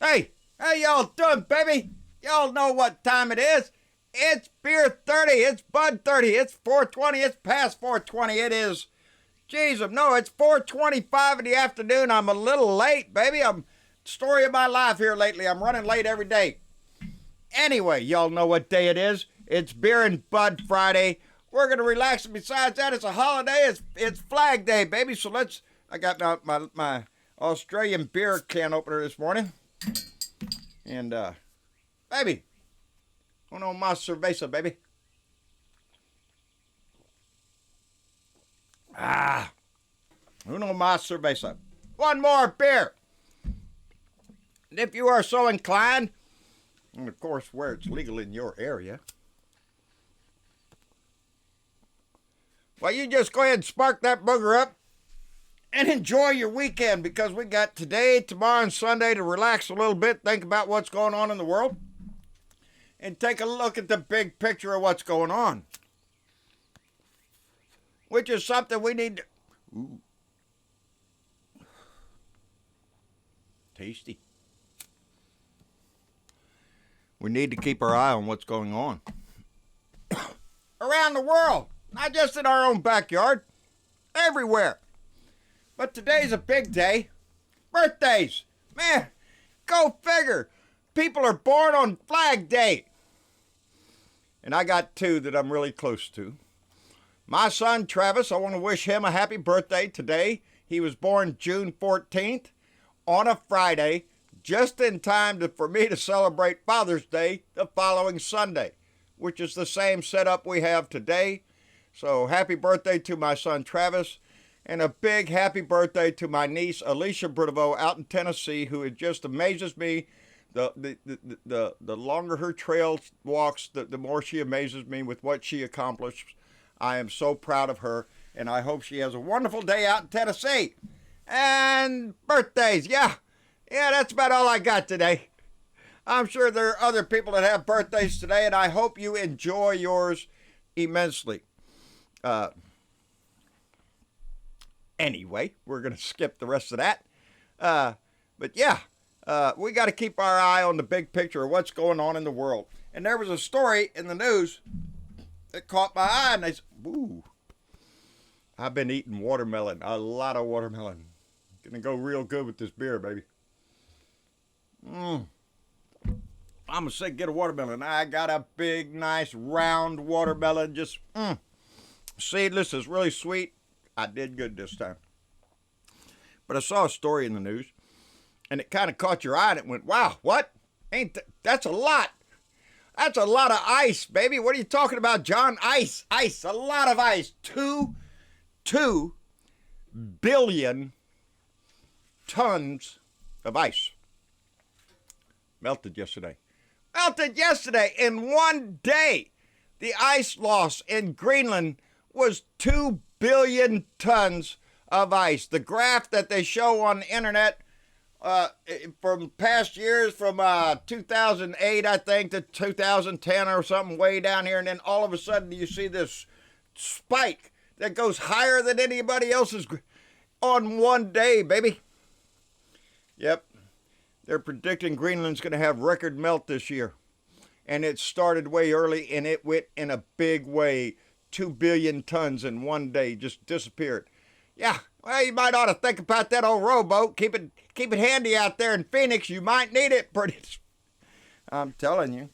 How y'all doing, baby? Y'all know what time it is. It's beer 30. It's bud 30. It's 420. It's past 420. It is. Jeez, no, it's 4:25 in the afternoon. I'm a little late, baby. I'm story of my life here lately. I'm running late every day. Anyway, y'all know what day it is. It's Beer and Bud Friday. We're gonna relax, and besides that, it's a holiday. It's Flag Day, baby. So I got my Australian beer can opener this morning, and baby, uno más cerveza, baby. Uno más cerveza. One more beer. And if you are so inclined, and of course where it's legal in your area, well, you just go ahead and spark that booger up and enjoy your weekend, because we got today, tomorrow, and Sunday to relax a little bit, think about what's going on in the world, and take a look at the big picture of what's going on, which is something we need to... Ooh. Tasty. We need to keep our eye on what's going on around the world, not just in our own backyard, everywhere. But today's a big day. Birthdays. Man, go figure. People are born on Flag Day. And I got two that I'm really close to. My son, Travis, I want to wish him a happy birthday today. He was born June 14th on a Friday, just in time for me to celebrate Father's Day the following Sunday, which is the same setup we have today. So happy birthday to my son, Travis. And a big happy birthday to my niece, Alicia Bravo, out in Tennessee, who it just amazes me. The longer her trail walks, the more she amazes me with what she accomplished. I am so proud of her, and I hope she has a wonderful day out in Tennessee. And birthdays, yeah, that's about all I got today. I'm sure there are other people that have birthdays today, and I hope you enjoy yours immensely. Anyway, we're going to skip the rest of that. But yeah, we got to keep our eye on the big picture of what's going on in the world. And there was a story in the news that caught my eye, and they said, ooh, I've been eating watermelon, a lot of watermelon. Gonna go real good with this beer, baby. I'm gonna say get a watermelon. I got a big, nice, round watermelon, just seedless, is really sweet. I did good this time. But I saw a story in the news, and it kind of caught your eye, and it went, wow, what? That's a lot. That's a lot of ice, baby. What are you talking about, John? Ice, a lot of ice. 2 billion tons of ice melted yesterday. In one day. The ice loss in Greenland was 2 billion tons of ice. The graph that they show on the internet from past years, from 2008, I think, to 2010 or something, way down here, and then all of a sudden you see this spike that goes higher than anybody else's on one day, baby. Yep. They're predicting Greenland's going to have record melt this year. And it started way early, and it went in a big way. 2 billion tons in one day just disappeared. Yeah, well, you might ought to think about that old rowboat. Keep it handy out there in Phoenix. You might need it pretty. I'm telling you.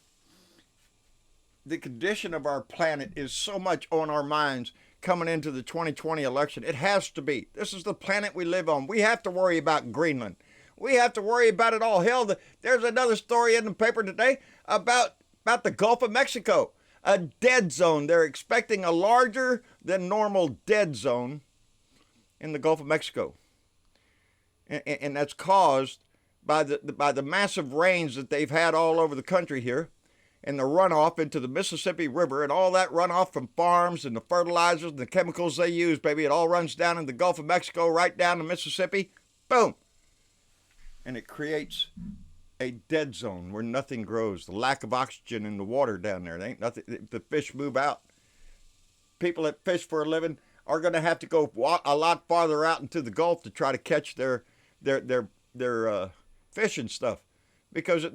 The condition of our planet is so much on our minds coming into the 2020 election. It has to be. This is the planet we live on. We have to worry about Greenland. We have to worry about it all. Hell, there's another story in the paper today about the Gulf of Mexico. A dead zone. They're expecting a larger than normal dead zone in the Gulf of Mexico. And that's caused by the massive rains that they've had all over the country here, and the runoff into the Mississippi River, and all that runoff from farms and the fertilizers and the chemicals they use, baby, it all runs down in the Gulf of Mexico, right down to Mississippi. Boom. And it creates a dead zone where nothing grows. The lack of oxygen in the water down there. There ain't nothing. The fish move out. People that fish for a living are going to have to go a lot farther out into the Gulf to try to catch their fish and stuff. because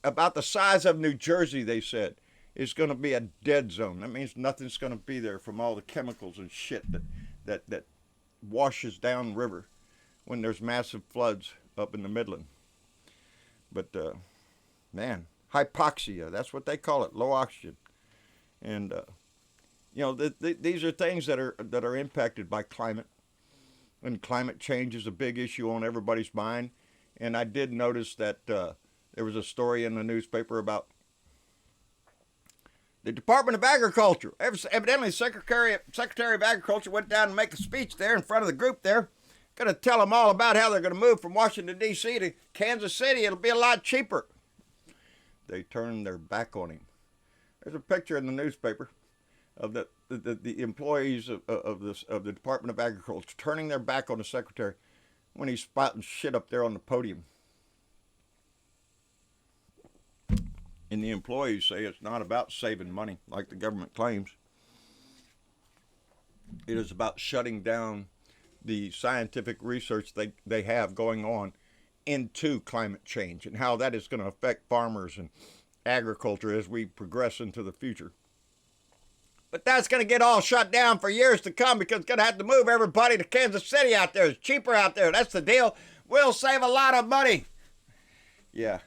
about the size of New Jersey, they said, is going to be a dead zone. That means nothing's going to be there from all the chemicals and shit that washes down river when there's massive floods up in the Midland. But man, hypoxia, that's what they call it, low oxygen. And these are things that are impacted by climate, and climate change is a big issue on everybody's mind. And I did notice that there was a story in the newspaper about the Department of Agriculture. Evidently, Secretary of Agriculture went down and make a speech there in front of the group there, going to tell them all about how they're going to move from Washington, D.C. to Kansas City. It'll be a lot cheaper. They turned their back on him. There's a picture in the newspaper of the employees of the Department of Agriculture turning their back on the secretary when he's spouting shit up there on the podium. And the employees say it's not about saving money like the government claims. It is about shutting down the scientific research they have going on into climate change and how that is going to affect farmers and agriculture as we progress into the future. But that's going to get all shut down for years to come because it's going to have to move everybody to Kansas City out there. It's cheaper out there. That's the deal. We'll save a lot of money. Yeah,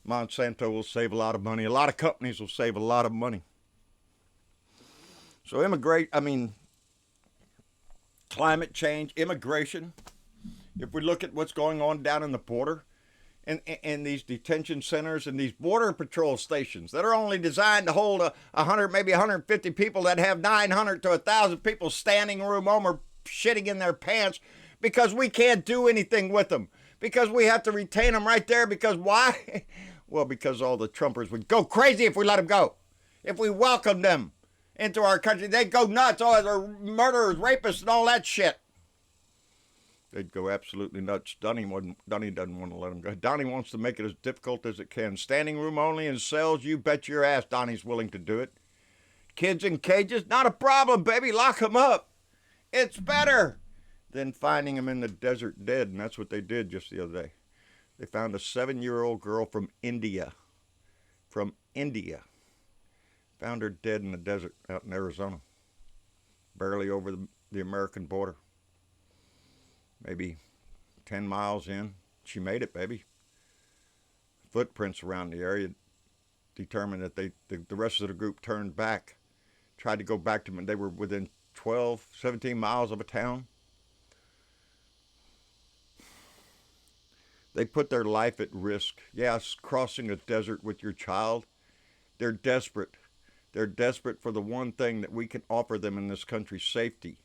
Monsanto will save a lot of money. A lot of companies will save a lot of money. So climate change, immigration. If we look at what's going on down in the border, and these detention centers and these border patrol stations that are only designed to hold 100, maybe 150 people, that have 900 to 1,000 people standing room over shitting in their pants because we can't do anything with them. Because we have to retain them right there. Because why? Well, because all the Trumpers would go crazy if we let them go. If we welcomed them into our country, they'd go nuts. Oh, they're murderers, rapists, and all that shit. They'd go absolutely nuts. Donnie doesn't want to let them go. Donnie wants to make it as difficult as it can. Standing room only in cells, you bet your ass Donnie's willing to do it. Kids in cages, not a problem, baby. Lock them up. It's better than finding them in the desert dead, and that's what they did just the other day. They found a 7-year-old girl from India. From India. Found her dead in the desert out in Arizona. Barely over the American border. Maybe 10 miles in. She made it, baby. Footprints around the area determined that the rest of the group turned back. Tried to go back to them. They were within 12, 17 miles of a town. They put their life at risk. Yes, crossing a desert with your child. They're desperate. They're desperate for the one thing that we can offer them in this country: safety.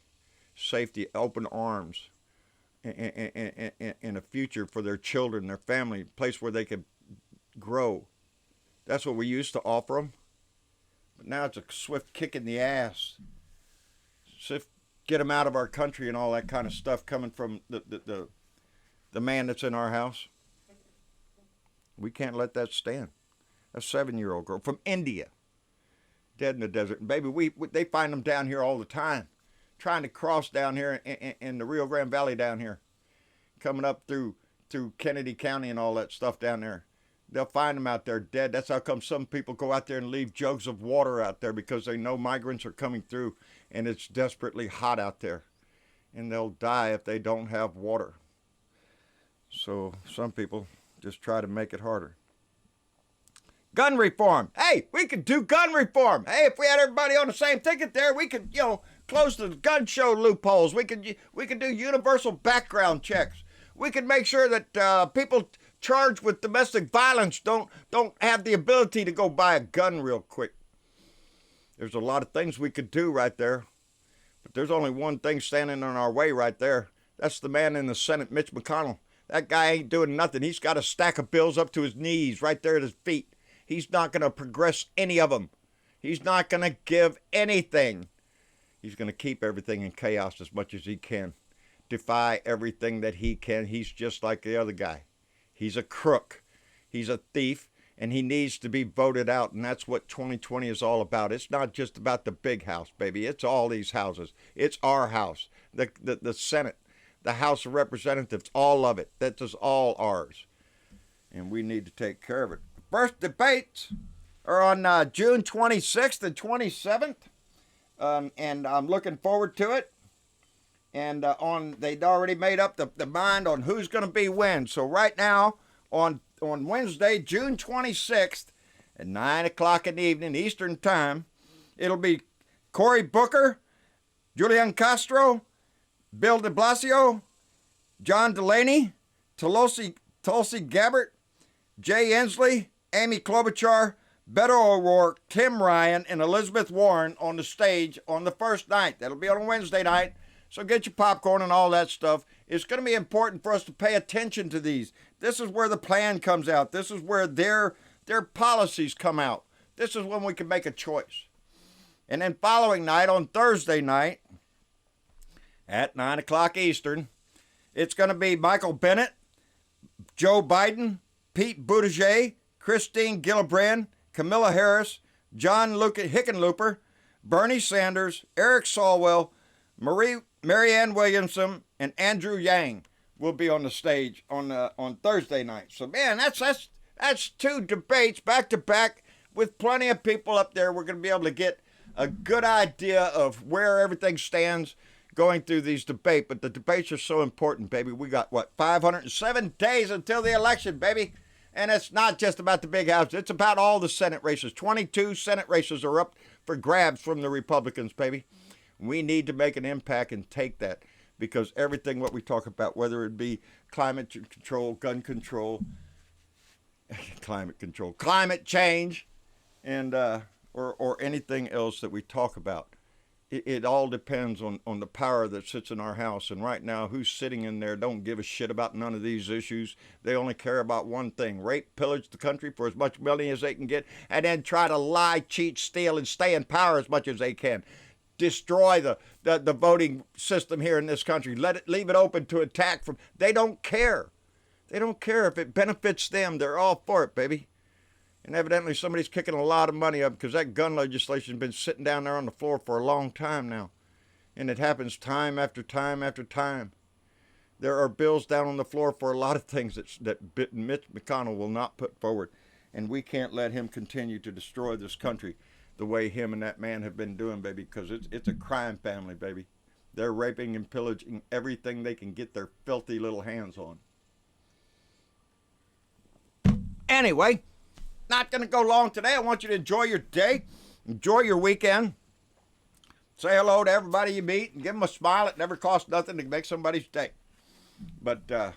Safety, open arms. And a future for their children, their family, a place where they could grow. That's what we used to offer them. But now it's a swift kick in the ass. Swift get them out of our country and all that kind of stuff coming from the man that's in our house. We can't let that stand. A 7-year-old girl from India, dead in the desert. And baby, they find them down here all the time. Trying to cross down here in the Rio Grande Valley down here, coming up through Kennedy County and all that stuff down there. They'll find them out there dead. That's how come some people go out there and leave jugs of water out there, because they know migrants are coming through and it's desperately hot out there. And they'll die if they don't have water. So some people just try to make it harder. Gun reform. Hey, we could do gun reform. Hey, if we had everybody on the same ticket there, we could, close the gun show loopholes. We could do universal background checks. We could make sure that people charged with domestic violence don't have the ability to go buy a gun real quick. There's a lot of things we could do right there, but there's only one thing standing in our way right there. That's the man in the Senate, Mitch McConnell. That guy ain't doing nothing. He's got a stack of bills up to his knees right there at his feet. He's not going to progress any of them. He's not going to give anything. He's going to keep everything in chaos as much as he can. Defy everything that he can. He's just like the other guy. He's a crook. He's a thief. And he needs to be voted out. And that's what 2020 is all about. It's not just about the big house, baby. It's all these houses. It's our house. The Senate. The House of Representatives. All of it. That is all ours. and we need to take care of it. The first debates are on June 26th and 27th, and I'm looking forward to it. And they'd already made up the mind on who's going to be when. So right now, on Wednesday, June 26th, at 9 o'clock in the evening, Eastern Time, it'll be Cory Booker, Julian Castro, Bill de Blasio, John Delaney, Tulsi Gabbard, Jay Inslee, Amy Klobuchar, Beto O'Rourke, Tim Ryan, and Elizabeth Warren on the stage on the first night. That'll be on Wednesday night. So get your popcorn and all that stuff. It's going to be important for us to pay attention to these. This is where the plan comes out. This is where their policies come out. This is when we can make a choice. And then following night, on Thursday night, at 9 o'clock Eastern, it's going to be Michael Bennet, Joe Biden, Pete Buttigieg, Christine Gillibrand, Kamala Harris, John Hickenlooper, Bernie Sanders, Eric Swalwell, Marianne Williamson, and Andrew Yang will be on the stage on Thursday night. So man, that's two debates back to back with plenty of people up there. We're going to be able to get a good idea of where everything stands going through these debates. But the debates are so important, baby. We got 507 days until the election, baby. And it's not just about the big house. It's about all the Senate races. 22 Senate races are up for grabs from the Republicans, baby. We need to make an impact and take that, because everything what we talk about, whether it be climate control, gun control, climate change, and or anything else that we talk about, it all depends on the power that sits in our house. And right now, who's sitting in there don't give a shit about none of these issues. They only care about one thing: rape, pillage the country for as much money as they can get, and then try to lie, cheat, steal, and stay in power as much as they can. Destroy the voting system here in this country. Leave it open to attack from. They don't care. They don't care if it benefits them. They're all for it, baby. And evidently somebody's kicking a lot of money up, because that gun legislation has been sitting down there on the floor for a long time now. And it happens time after time after time. There are bills down on the floor for a lot of things that Mitch McConnell will not put forward. And we can't let him continue to destroy this country the way him and that man have been doing, baby, because it's a crime family, baby. They're raping and pillaging everything they can get their filthy little hands on. Anyway, not going to go long today. I want you to enjoy your day, enjoy your weekend. Say hello to everybody you meet and give them a smile. It never costs nothing to make somebody's day. But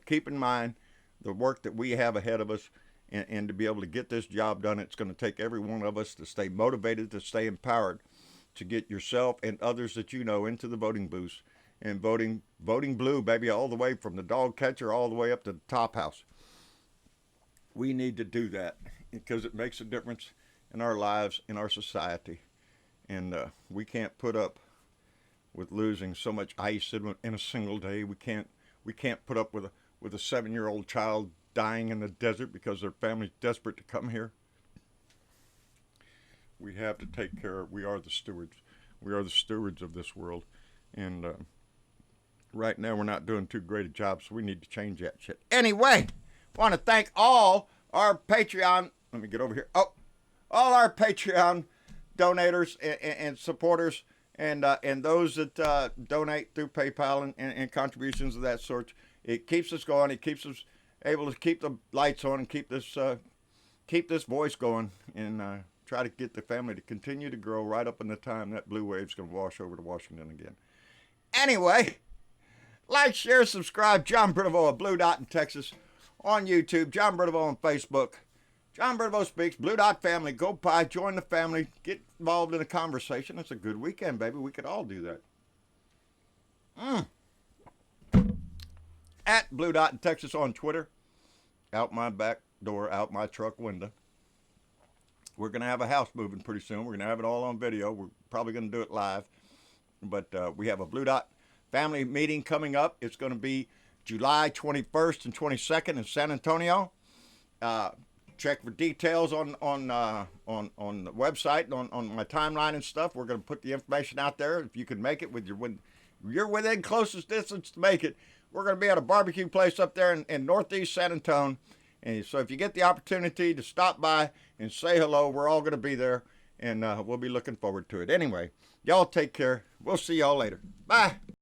keep in mind the work that we have ahead of us. And to be able to get this job done, it's going to take every one of us to stay motivated, to stay empowered, to get yourself and others that you know into the voting booths and voting blue, baby, all the way from the dog catcher all the way up to the top house. We need to do that because it makes a difference in our lives, in our society. And we can't put up with losing so much ice in a single day. We can't put up with a 7-year-old child dying in the desert because their family's desperate to come here. We have to take care of. We are the stewards. We are the stewards of this world. And right now we're not doing too great a job, so we need to change that shit. Anyway, I want to thank all our Patreon. Let me get over here. Oh, all our Patreon donators and supporters, and those that donate through PayPal and contributions of that sort. It keeps us going. It keeps us able to keep the lights on and keep this voice going, and try to get the family to continue to grow right up in the time that blue wave's going to wash over to Washington again. Anyway, like, share, subscribe. John Bernavo of Blue Dot in Texas on YouTube. John Bernavo on Facebook. John Bernavo Speaks. Blue Dot family. Go by. Join the family. Get involved in a conversation. It's a good weekend, baby. We could all do that. At Blue Dot in Texas on Twitter. Out my back door, out my truck window. We're going to have a house moving pretty soon. We're going to have it all on video. We're probably going to do it live. But we have a Blue Dot family meeting coming up. It's going to be July 21st and 22nd in San Antonio. Check for details on the website, on my timeline and stuff. We're going to put the information out there. If you can make it when you're within closest distance to make it, we're going to be at a barbecue place up there in northeast San Antonio, And so if you get the opportunity to stop by and say hello, we're all going to be there, and we'll be looking forward to it. Anyway, y'all take care. We'll see y'all later. Bye.